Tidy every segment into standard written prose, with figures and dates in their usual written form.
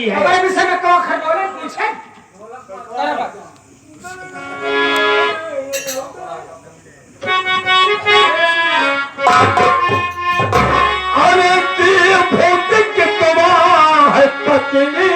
है। हमारे विषय में कौन खटोले पूछे? अरे भौतिक गवाह है पत्नी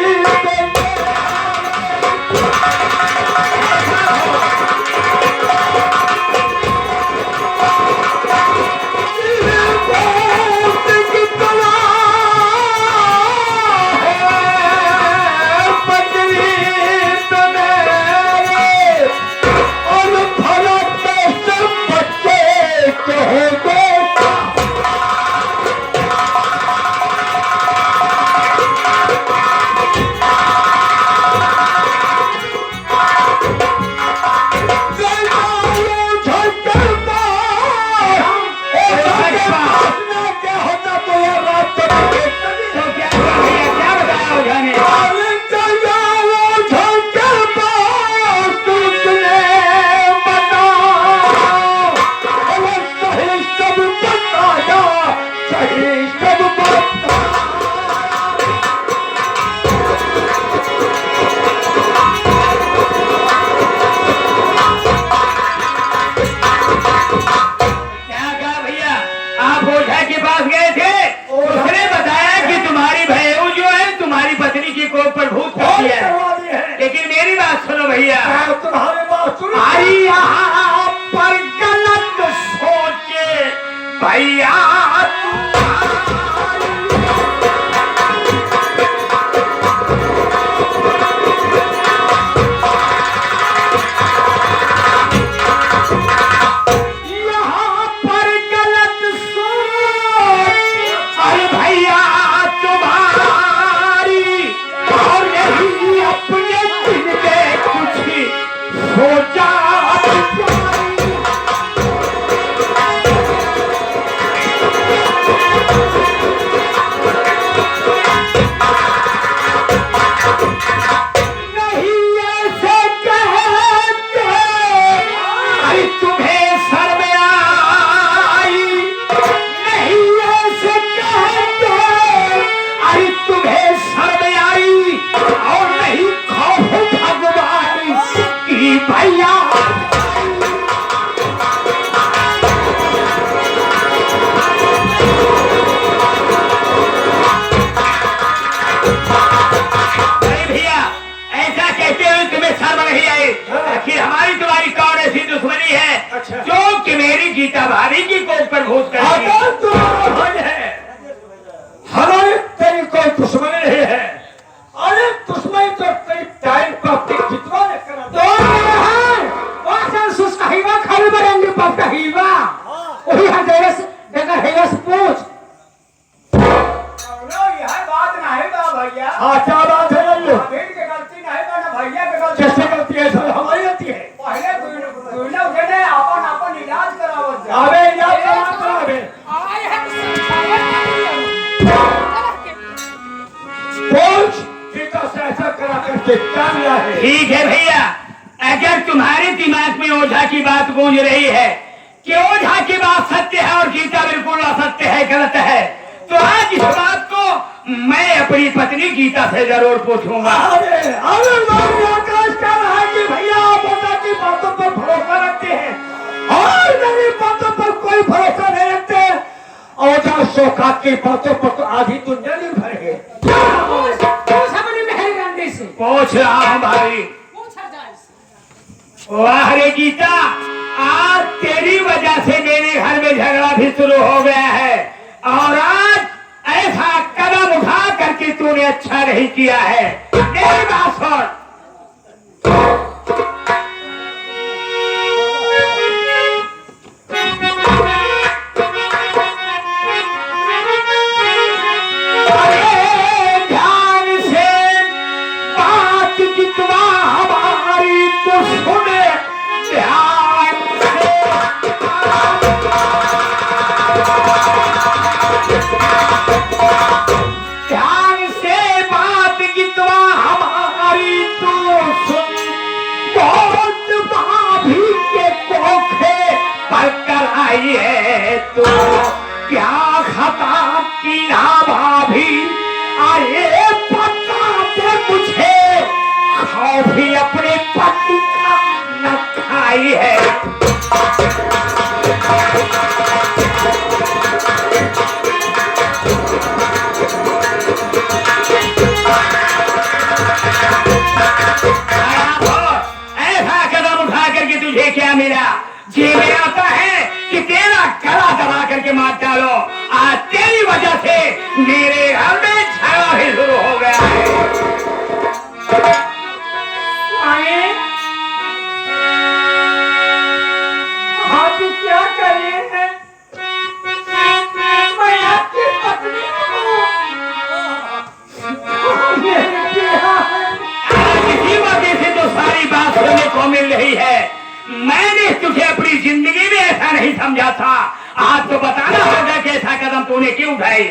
लेकिन मेरी बात सुनो भैया, तुम्हारी बात सुनो। आई यहाँ पर गलत सोचे भैया यहाँ पर गलत सोच अरे भैया तुम्हारी और नहीं अपने दिल में कुछ सोचा हमारी तुम्हारी कौन ऐसी दुश्मनी है जो कि मेरी गीता भाभी की कोख पर घूस कर हमारी तेरी कोई दुश्मनी नहीं है। अरे दुश्मनी तो तेरी टाइम पर कितना खाली बरेंगे पप्पा हीवा वही हजारे से देखा हेगा से पूछ यह बात नहीं बा भैया। हाँ क्या बात है लल्लू? भीड़ की गलती नहीं बा ना भैया की गलती। कैसे गलती है? हमारी गलती है। पहले तू लोग ने अपन अपन इलाज करावत जा। अबे इलाज करावे आए हम समझावे पूछ पिता से ऐसा करा करके क्या मिला है? ठीक है भैया, अगर तुम्हारे दिमाग में ओझा की बात गूंज रही है कि ओझा की बात सत्य है और गीता बिल्कुल असत्य है, गलत है, तो आज इस बात को मैं अपनी पत्नी गीता से जरूर पूछूंगा। अरे आकाश कह रहा है कि भैया आप ओझा की बातों पर भरोसा रखते हैं और मेरी बातों पर कोई भरोसा नहीं रखते। ओझा शोकात की बातों पर तो आधी दुनिया निर्भर है। पूछ रहा हूँ भाई। वाह रे गीता, आज तेरी वजह से मेरे घर में झगड़ा भी शुरू हो गया है और आज ऐसा कदम उठा करके तूने अच्छा नहीं किया है। मेरी बात सुन, ध्यान से बात जितना हमारी तो सुने ध्यान से। ध्यान से बात जितना हमारी तो सुन, बहुत भाभी के कोखे पर कर आई है तो क्या खता की ना भाभी आए पता दे जी में आता है कि तेरा गला दबा करके मार डालो। आज तेरी वजह से मेरे घर में झगड़ा भी शुरू हो गया है। आप क्या कर रहे हैं? मैं आपकी पत्नी हूँ। मेरे प्यार। आज इसी वजह से तो सारी बात सुनने को मिल रही है। मैंने तुझे अपनी जिंदगी में ऐसा नहीं समझा था। आज तो बताना होगा कि ऐसा कदम तूने क्यों उठाई।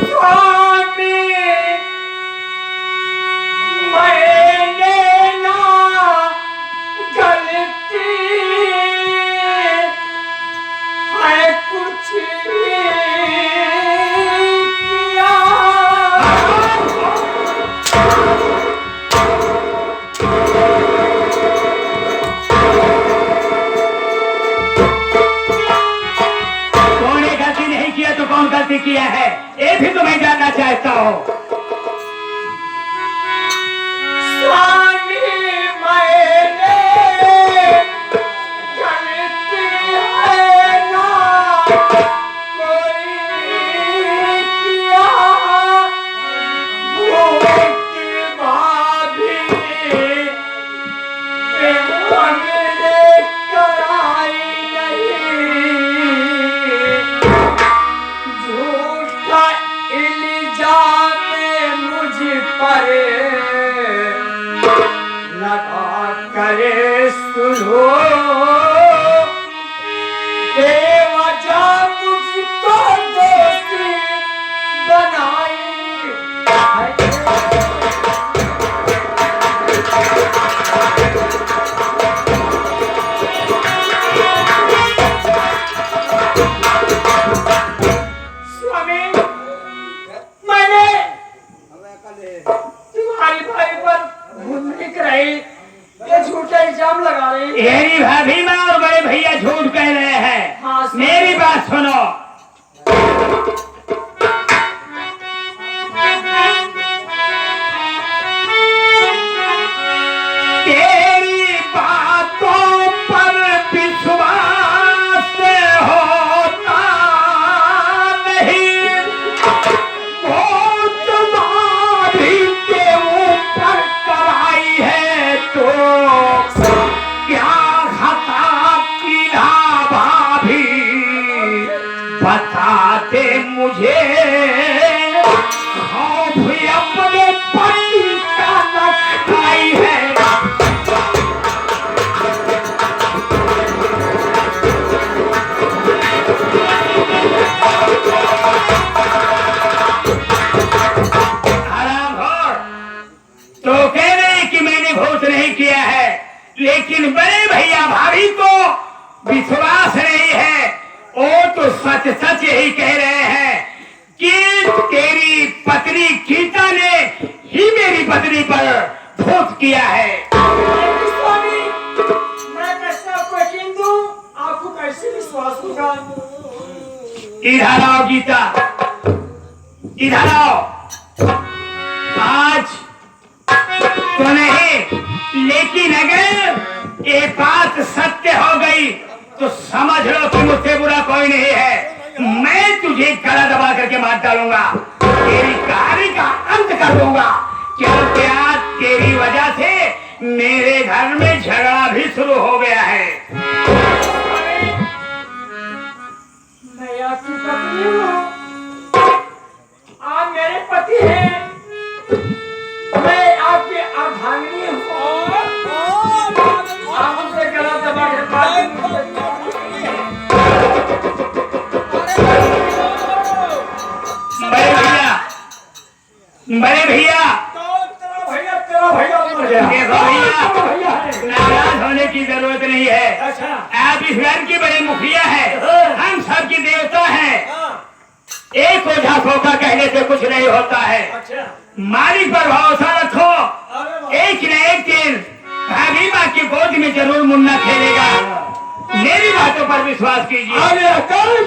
स्वामी, मैंने ना गलती है कुछ किया। तूने गलती नहीं किया तो कौन गलती किया है, ये भी तुम्हें जानना चाहता हूँ। स्वामी, मैंने गलती है ना कोई किया। भूखी भाभी हमने कराई नहीं। झूठा इल्जाम मुझ पर लगा करे सुनो। बेवजह मुझको दोषी बनाई। स्वामी, मैंने तुम्हारी भाई पर घूमने कराई, ये झूठा इल्जाम लगा रही। मेरी भाभी माँ और बड़े भैया झूठ कह रहे हैं। हाँ, सुनो। मेरी बात सुनो। तेरी बातों पर विश्वास होता नहीं। वो तुम्हारी के ऊपर कराई है तो क्या खता किया भाभी, बता दे मुझे। खौफ अपने पति का न खाई है। तो कह रहे कि मैंने भूत नहीं किया है, लेकिन बड़े भैया भाभी को विश्वास नहीं है। वो तो सच सच यही कह रहे हैं कि तेरी पत्नी गीता ने ही मेरी पत्नी पर भूत किया है। स्वामी, मैं कैसे आपको यकीन दूं? आपको कैसे विश्वास होगा? इधर आओ गीता, इधर आओ। आज तो नहीं, लेकिन अगर ये बात सत्य हो गई तो समझ लो कि मुझसे बुरा कोई नहीं है। मैं तुझे गला दबा करके मार डालूंगा, तेरी कहानी का अंत कर दूंगा, क्योंकि आज तेरी वजह से मेरे घर में झगड़ा भी शुरू हो गया है। मैं आपकी पत्नी हूँ, आप मेरे पति हैं। मैं आपकी अर्धांगिनी हूँ। आप मुझे गला दबा के बड़े भैया तेरा भैया मर गया। देखो भैया, भैया है। नाराज होने की जरूरत नहीं है। अच्छा। आप इस घर के बड़े मुखिया हैं, हम सबके देवता हैं। एक ओझा सोखा कहने से कुछ नहीं होता है। अच्छा। मालिक पर भरोसा रखो, अरे वाह। एक न एक दिन भाभी माँ की गोद में जरूर मुन्ना खेलेगा। मेरी बातों पर विश्वास कीजिए। अरे आकाश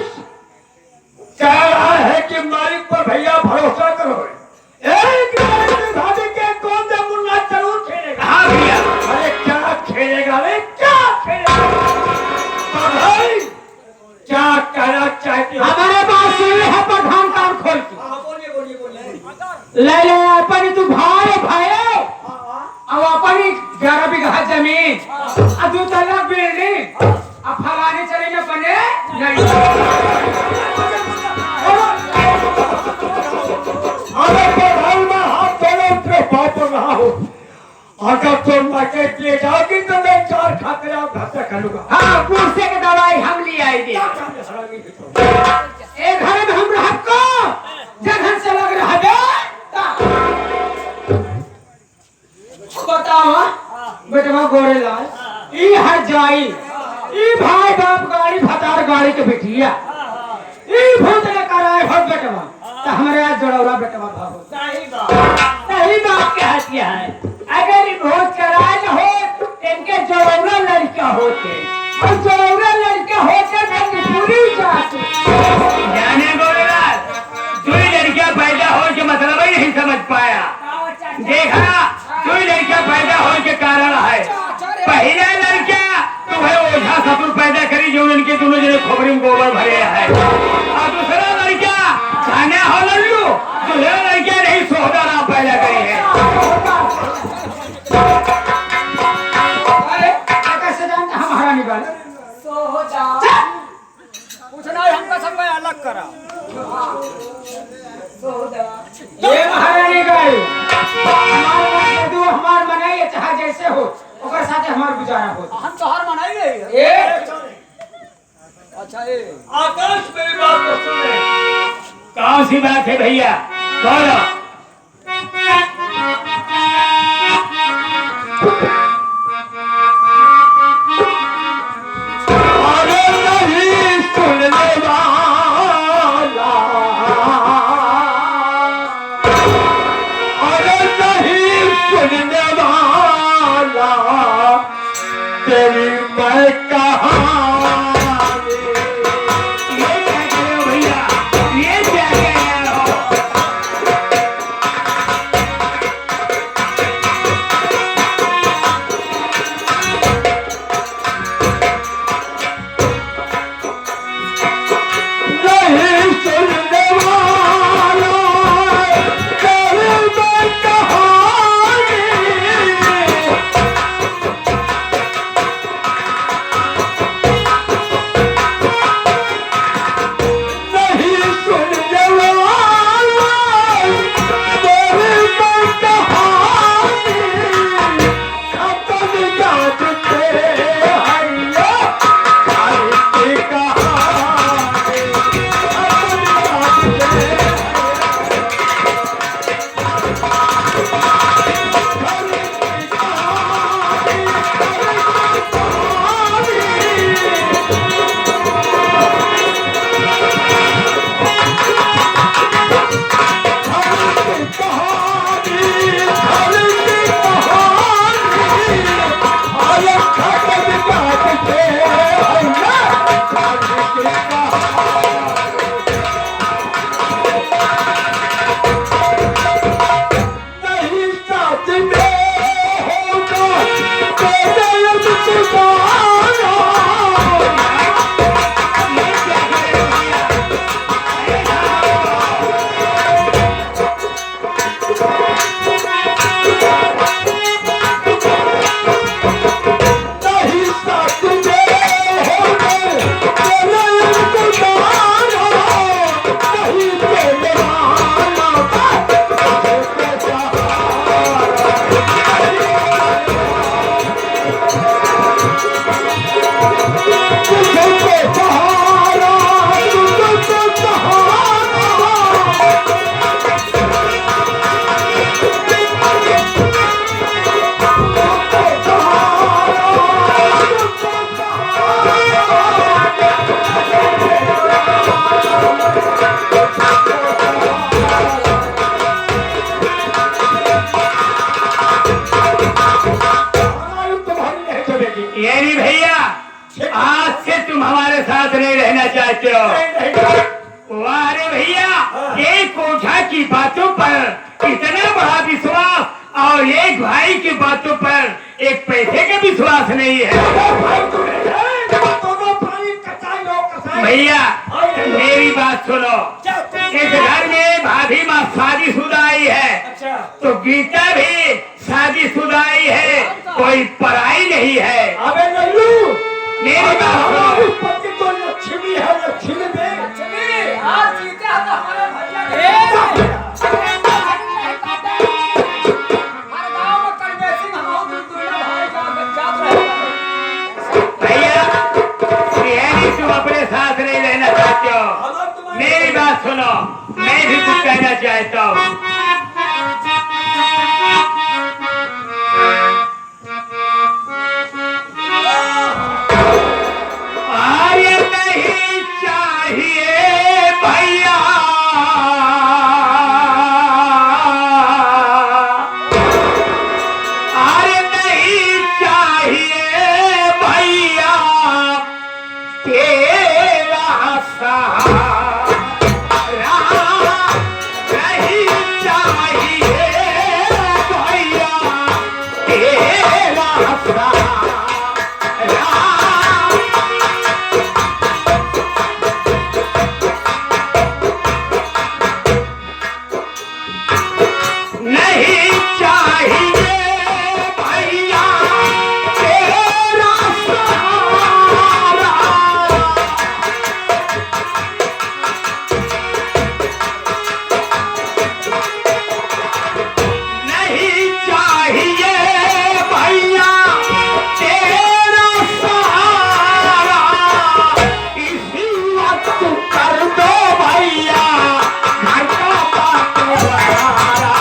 कह रहा है कि मालिक पर भैया भरोसा करो। एक भाभी के गोद में मुन्ना जरूर खेलेगा। हाँ भैया, ले ले अपन तू भाई भाई अब अपन 11 बीघा जमीन आ 2 तल्ला बिल्डिंग अब फलाने चलेंगे बने नहीं अरे भाई मैं हाथ धोने तेरे बाप रहा हूँ। अगर तुम मार्केट ले जाओगी तो मैं 4 खाते आप घर से खा हाँ कुर्सी की दवाई हम ले आएंगे एक घर में हम रह को जगह से लग रहा है बताओ बेटवा गोरेलाल ई हर जाई ई भाई बाप गाड़ी फतार गाड़ी के बिटिया ई भूत ने कराए हो बेटवा तो हमारे आज जोड़ौरा बेटवा भागो सही बात कहती है अगर ये भूत कराए न हो इनके जोड़ौरा लड़का होते और जोड़ौरा लड़का होते तो पूरी जाती जाने गोरेलाल तू ही लड़कियां पैदा हो के मतलब ही नहीं समझ पाया। देखा तू ही लड़कियां पैदा हो के कारण है पहला लड़का तू है ओझा ससुर पैदा करी जो उनके दोनों जने खोपड़ी में गोबर भरे है और दूसरा लड़का खाने हो लल्लू दूसरा लड़का नहीं सोहदा ना पैदा करी है। अरे कैसे जानते हमारा निकाल पूछना है हमका सब अलग करा ये महारानी गई हमार मनाई चाहे जैसे हो ओकर साथे हमार गुजारा हो हम तो हर मनाई गई ए अच्छा ए आकाश मेरी बात को सुने। कौन सी बात है भैया बोलो। अरे नहीं सुनने वाला अरे नहीं सुनने वाला तेरी मैं कहानी ये क्या कह रहे हो भैया ये क्या कह रहे हो। नहीं सुनने वाला तेरी मैं कहानी नहीं सुनने वाला तेरी मैं कहानी अपन जानते हैया खाली कहानी अपन जानते नहीं साथ में होगा तेरे सुधारा ये क्या कह रहे हो भैया। नहीं साथ में होगा तेरे सुधारा नहीं तेरे माना तुझको सहारा तुझको सहारा तुम्हारी नहीं चलेगी ये नहीं भैया आज से तुम हमारे साथ नहीं रहना चाहते हो। वाह रे भैया एक ओझा की बातों पर इतना बड़ा विश्वास और एक भाई की बातों पर एक पैसे का विश्वास नहीं है। भैया मेरी बात सुनो इस घर में भाभी माँ शादीशुदा आई है अच्छा तो गीता भी शादीशुदा ही है, कोई पराई नहीं है। अबे नल्लू, मेरी बात हमारी सुनो। पति तो लक्ष्मी है, लक्ष्मी में चलिए आज जीते हैं तो हमारे भैया हर गांव में कन्वेंसिंग हम दूल्हा भाई का जात रहेगा। भैया श्रीहरि तुम अपने साथ नहीं रहना चाहते हो, मेरी बात सुनो, मैं भी कुछ कहना चाहता हूँ। अरे नहीं चाहिए भैया, अरे नहीं चाहिए भैया तेरा सहारा, नहीं चाहिए भैया तेरा सहारा। नहीं चाहिए भैया तेरा सहारा, नहीं चाहिए भैया तेरा सहारा, इसी वक्त कर दो भैया घर का बंटवारा।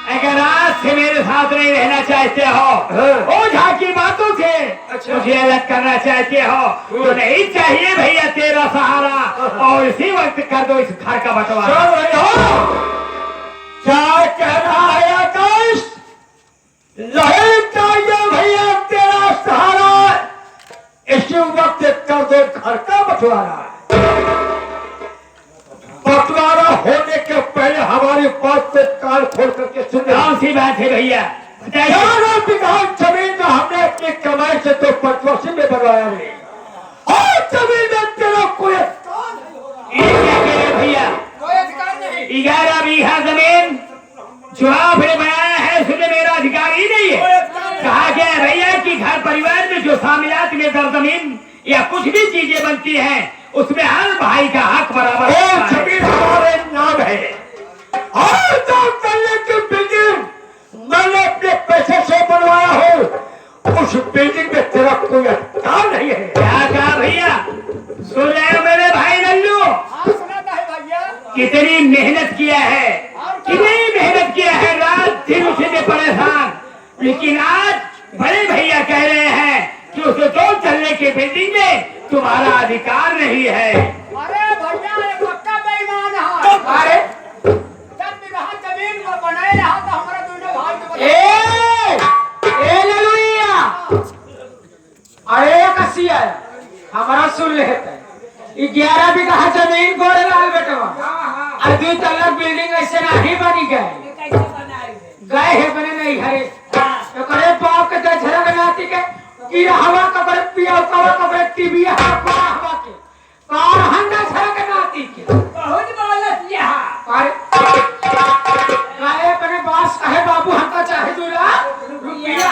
अगर आज से मेरे साथ नहीं रहना चाहते हो, ओझा की बातों से मुझे अलग करना चाहते हो, तो नहीं चाहिए भैया तेरा सहारा, और इसी वक्त कर दो इस घर का बंटवारा। क्या कह रहा है आकाश? नहीं चाहिए भैया तेरा सहारा, इसी वक्त कर दो घर का बंटवारा। बंटवारा होने के पहले हमारी बात पे कान खोल करके सुन। कौन सी बात है भैया, बताइए। 11 बीघा जमीन में हमने अपनी कमाई से तो पंचवर्षी में बनवाया नहीं, और जमीन में तेरा कोई अधिकार नहीं हो रहा। ये क्या कह रहे भैया? कोई अधिकार नहीं। 11 बीघा जमीन जो आपने बनाया है उसमें मेरा अधिकार ही नहीं है। कहा गया है भैया कि घर परिवार में जो शामिलात में जमीन या कुछ भी चीजें बनती हैं उसमें हर भाई का हक बराबर वो होता है। जमीन हमारे नाम है, और जो कल्ले की बिल्डिंग मैंने अपने पैसे से बनवाया हो, उस बिल्डिंग में तेरा कोई अधिकार नहीं है। क्या कहा भैया? सुन रहे हो मेरे भाई नल्लू? हाँ सुनाता है भैया। कितनी मेहनत किया है, कितनी मेहनत किया है, रात दिन उसी में परेशान, लेकिन आज बड़े भैया कह रहे हैं कि उसे दो चलने की बिल्डिंग में तुम्हारा अधिकार नहीं है। अरे भैया ये पक्का बेईमान है। अरे 10 बीघा जमीन में बनाए रहा तो हमारा दोनों भाई को ए ललुइया, अरे कसिया हमारा सुन लेते 11 बीघा जमीन गोरे लाल बेटवा, और 2 तल्ला बिल्डिंग ऐसे नहीं बनी गए, कैसे बनाए गए है बने नहीं हरे, तो करे बाप के झरक नाती के की हवा कबर पिया कवा कबर टीवी हवा हवा के कार हंडा झरक नाती के बहुत बोलत यहां। अरे गाय अपने बास कहे बाबू हमका चाहे 2 लाख रुपया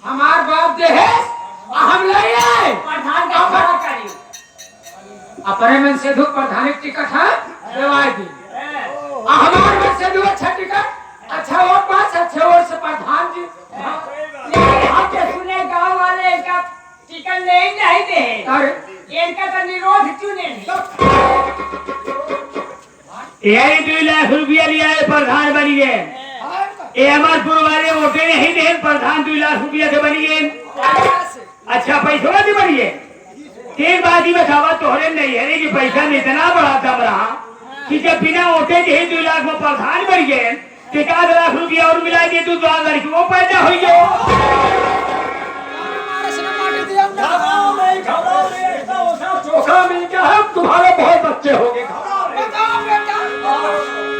हमार बाप दे है, हम ले आए प्रधान का खड़ा करी। अपने मन से दो प्रधानिक टिकट है देवाई दी, हमार मन से दो अच्छा टिकट, अच्छा वो पास अच्छे और से प्रधान जी हम के सुने गांव वाले इसका टिकट नहीं दे। अरे इनका तो निरोध क्यों नहीं? यही 2 लाख रुपया लिया है, प्रधान बनी गए। ये अमरपुर वाले वोटे नहीं दे, प्रधान 2 लाख रुपया से बनी गए। अच्छा पैसों से बनी है, एक बात ही बतावा तोहरे नहीं है कि पैसा में इतना बड़ा दम रहा कि जब बिना वोटे के ही 2 लाख में प्रधान बन गए तो 1 लाख रुपया और मिला दे तू 2 लड़की वो पैदा हो गया। चोखा मिल गया है, तुम्हारे बहुत बच्चे होंगे। बताओ बेटा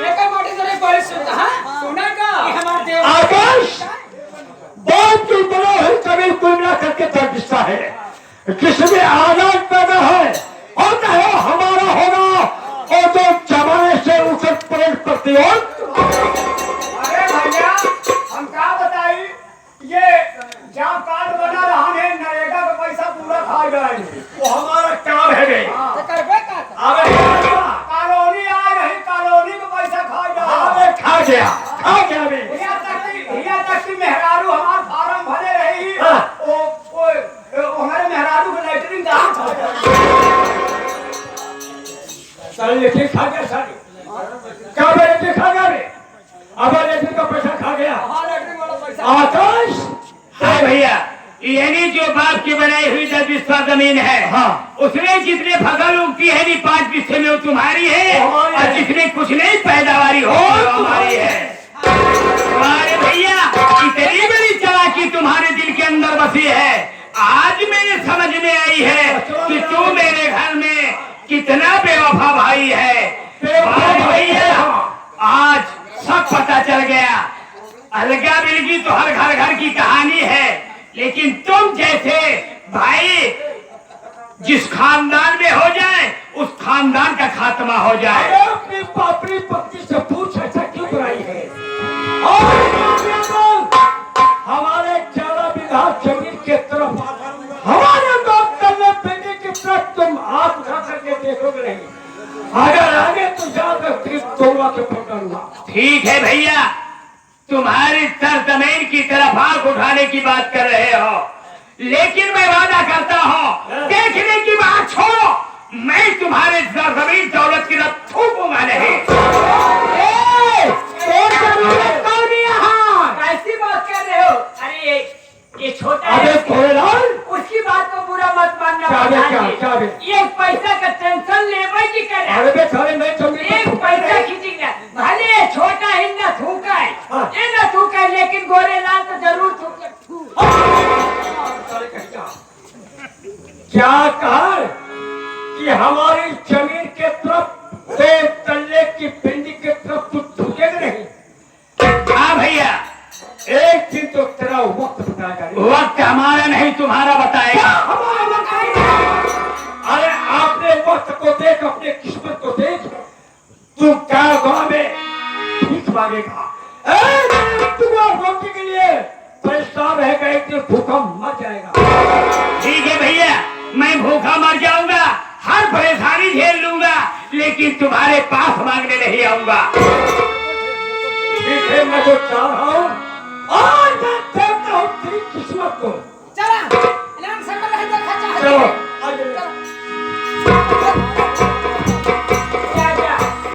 एक माटी से बड़ी सुनता है सुना का ये हमारे देव आकाश बहुत की बड़ा है, कभी कुल मिला करके प्रतिष्ठा है, जिसमें आजाद पैदा है होता है हमारा होगा, और जो जमाने से उसे पलट प्रतिरोध। अरे भैया हम क्या बताई ये जहाँ कार्ड बना रहा है नरेगा का पैसा पूरा खा जाएंगे। वो हमारा काम है रे। तो करबे का अबे कॉलोनी आ रही कॉलोनी का पैसा खा अबे जाए। खा गया बे। यहाँ तक कि मेहरारू हमारे फार्म भरे रही हाँ। वो हमारे मेहरारू को लेटरिन कहाँ खा जाए। सारे लेटे खा गया सारे। क्या बे लेटे खा गया बे? अब लेटे का पैसा खा गया। हाँ लेटरिन वाला पैसा आकाश हाँ भैया, यानी जो बाप की बनाई हुई 10 बिस्सा जमीन है, हाँ। उसमें जितने फसल उगती है 5 बिस्से में वो तुम्हारी है, हमारी है। और जितने कुछ नहीं पैदावारी हो वो हमारी है। तुम्हारे भैया इतनी बड़ी चालाकी तुम्हारे दिल के अंदर बसी है, आज मेरे समझ में आई है कि तू मेरे घर में कितना बेवफा भाई है। तुम्हारे भैया आज सब पता चल गया। अलगा बिलगी तो हर घर घर की कहानी है, लेकिन तुम जैसे भाई जिस खानदान में हो जाए उस खानदान का खात्मा हो जाए। अरे अपनी पापड़ी पत्नी से पूछ ऐसा क्यों कराई है? और हमारे 11 बीघा जमीन के तरफ हमारे बात करने पेने की तरफ तुम हाथ उठा करके देखोगे नहीं। अगर आगे तो जाकर फिर तोड़वा के पकड़ूंगा। ठीक है भैया, तुम्हारी सरजमीन की तरफ आंख उठाने की बात कर रहे हो, लेकिन मैं वादा करता हूँ देखने की बात छोड़ो, मैं तुम्हारे सरजमीन दौलत की तरफ थूकूंगा नहीं। कैसी बात कर रहे हो? अरे ये छोटा अबे है कोयलाल उसकी बात को बुरा मत मानना। क्या बे, प्रधान जी। क्या बे? ये पैसा का टेंशन लेवे जी कर रहा है। अरे बेचारे मैं जमीन एक पैसा खींचेगा भले छोटा ही न थूका है हाँ। ये न थूका है, लेकिन गोरे लाल तो जरूर थूके। क्या कहा कि हमारी जमीन के तरफ से तल्ले की पिंडी के तरफ तू झुकेगा नहीं? हाँ भैया, एक दिन तो तेरा वक्त बताएगा। वक्त हमारा नहीं तुम्हारा बताएगा। हमारा वक्त नहीं। अरे आपने वक्त को देख, अपने किस्मत को देख, तू क्या गाँव में भीख मांगेगा? तुम्हारा रोटी के लिए परेशान रहेगा, एक दिन भूखा मर जाएगा। ठीक है भैया, मैं भूखा मर जाऊंगा, हर परेशानी झेल लूंगा, लेकिन तुम्हारे पास मांगने नहीं आऊंगा। ठीक है, मैं तो चाह रहा हूँ और मैं देखता हूँ तेरी किस्मत को। चला इलाम सकल है तो खचा है। चलो आगे।